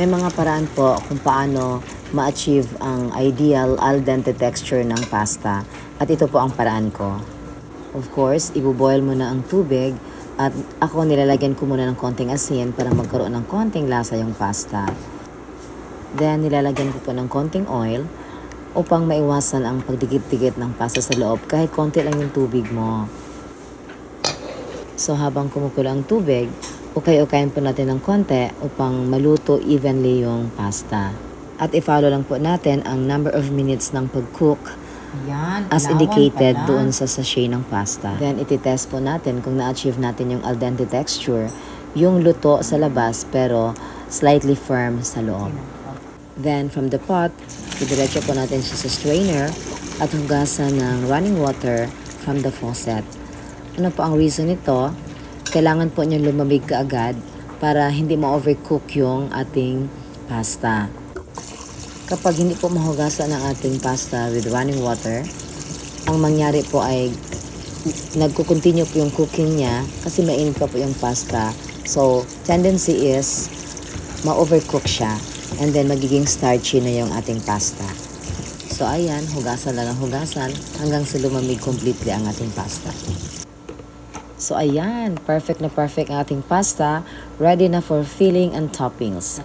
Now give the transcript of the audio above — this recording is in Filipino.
May mga paraan po kung paano ma-achieve ang ideal al dente texture ng pasta. At ito po ang paraan ko. Of course, ibuboil mo na ang tubig at ako nilalagyan ko muna ng konting asin para magkaroon ng konting lasa yung pasta. Then, nilalagyan ko po ng konting oil upang maiwasan ang pagdikit-dikit ng pasta sa loob kahit konti lang yung tubig mo. So, habang kumukulo ang tubig, ukay-ukayin po natin ng konti upang maluto evenly yung pasta. At i-follow lang po natin ang number of minutes ng pag-cook as indicated doon sa sachet ng pasta. Then, iti-test po natin kung na-achieve natin yung al dente texture, yung luto sa labas pero slightly firm sa loob. Then, from the pot, idiretso po natin siya sa strainer at hugasan ng running water from the faucet. Ano po ang reason nito? Kailangan po nyo lumamig kaagad para hindi ma-overcook yung ating pasta. Kapag hindi po mahugasan ang ating pasta with running water, ang mangyari po ay nagko-continue po yung cooking niya kasi mainit pa po yung pasta. So, tendency is ma-overcook siya and then magiging starchy na yung ating pasta. So, ayan, hugasan lang ang hugasan hanggang sa lumamig completely ang ating pasta. So, ayan, perfect na perfect ang ating pasta. Ready na for filling and toppings.